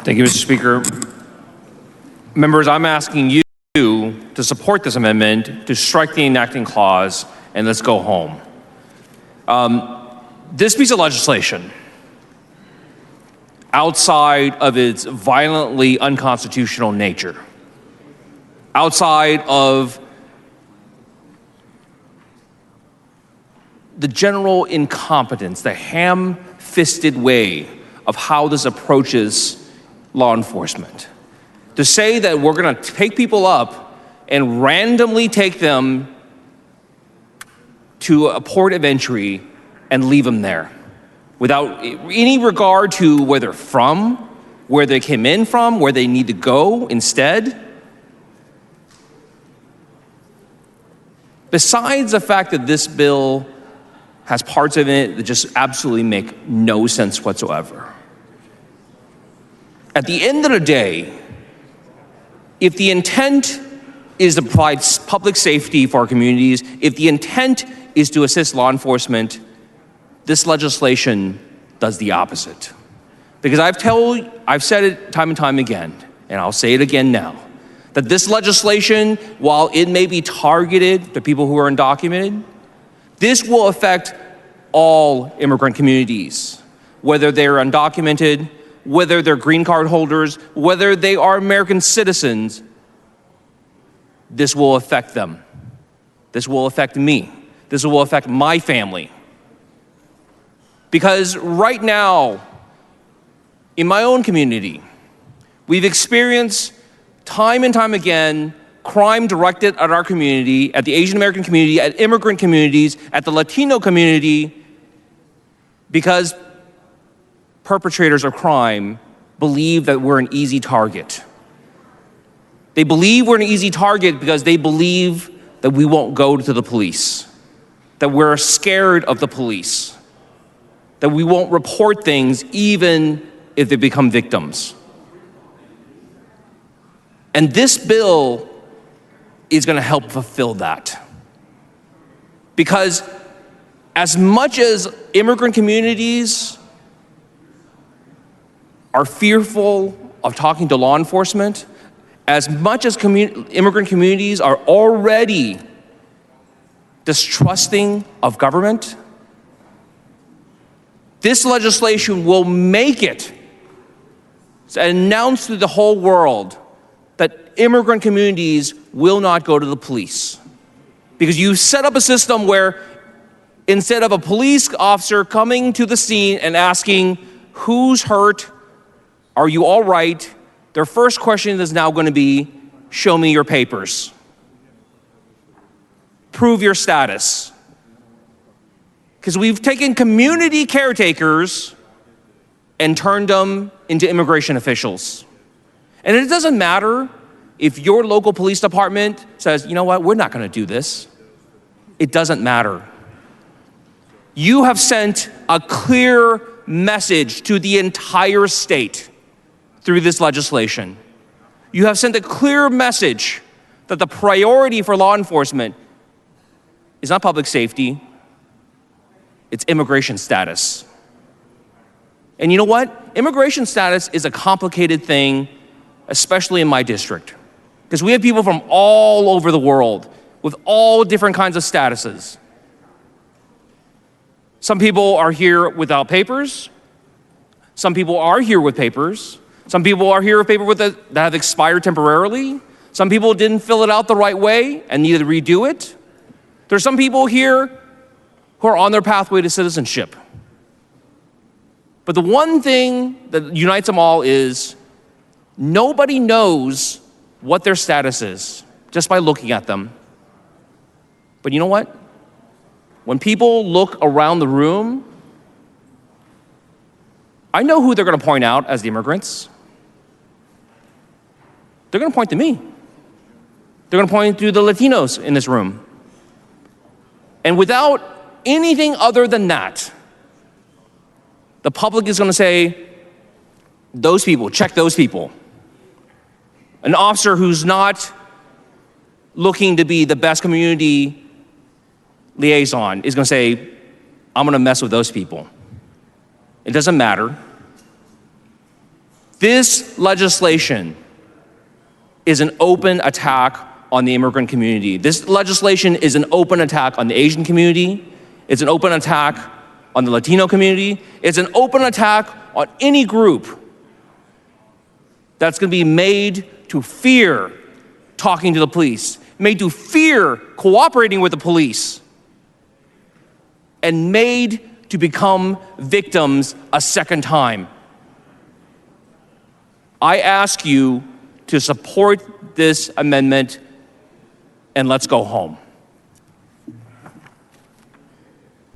Thank you, Mr. Speaker. Members, I'm asking you to support this amendment to strike the enacting clause and let's go home. This piece of legislation, outside of its violently unconstitutional nature, outside of the general incompetence, the ham-fisted way of how this approaches law enforcement, to say that we're going to take people up and randomly take them to a port of entry and leave them there without any regard to where they're from, where they came in from, where they need to go instead. Besides the fact that this bill has parts of it that just absolutely make no sense whatsoever. At the end of the day, if the intent is to provide public safety for our communities, if the intent is to assist law enforcement, this legislation does the opposite. Because I've said it time and time again, and I'll say it again now, that this legislation, while it may be targeted to people who are undocumented, this will affect all immigrant communities, whether they're undocumented, whether they're green card holders, whether they are American citizens. This will affect them. This will affect me. This will affect my family. Because right now, in my own community, we've experienced time and time again crime directed at our community, at the Asian American community, at immigrant communities, at the Latino community, because perpetrators of crime believe that we're an easy target. They believe we're an easy target because they believe that we won't go to the police, that we're scared of the police, that we won't report things even if they become victims. And this bill is going to help fulfill that. Because as much as immigrant communities are fearful of talking to law enforcement, as much as immigrant communities are already distrusting of government, this legislation will make it announced to the whole world that immigrant communities will not go to the police. Because you set up a system where instead of a police officer coming to the scene and asking, who's hurt? Are you all right? Their first question is now going to be, show me your papers. Prove your status. Because we've taken community caretakers and turned them into immigration officials. And it doesn't matter if your local police department says, you know what, we're not going to do this. It doesn't matter. You have sent a clear message to the entire state through this legislation. You have sent a clear message that the priority for law enforcement is not public safety, it's immigration status. And you know what? Immigration status is a complicated thing, especially in my district, because we have people from all over the world with all different kinds of statuses. Some people are here without papers. Some people are here with papers. Some people are here with papers that have expired temporarily. Some people didn't fill it out the right way and need to redo it. There's some people here who are on their pathway to citizenship. But the one thing that unites them all is nobody knows what their status is just by looking at them. But you know what? When people look around the room, I know who they're going to point out as the immigrants. They're going to point to me. They're going to point to the Latinos in this room. And without anything other than that, the public is going to say, those people, check those people. An officer who's not looking to be the best community liaison is going to say, I'm going to mess with those people. It doesn't matter. This legislation is an open attack on the immigrant community. This legislation is an open attack on the Asian community. It's an open attack on the Latino community. It's an open attack on any group that's going to be made to fear talking to the police, made to fear cooperating with the police, and made to become victims a second time. I ask you to support this amendment, and let's go home.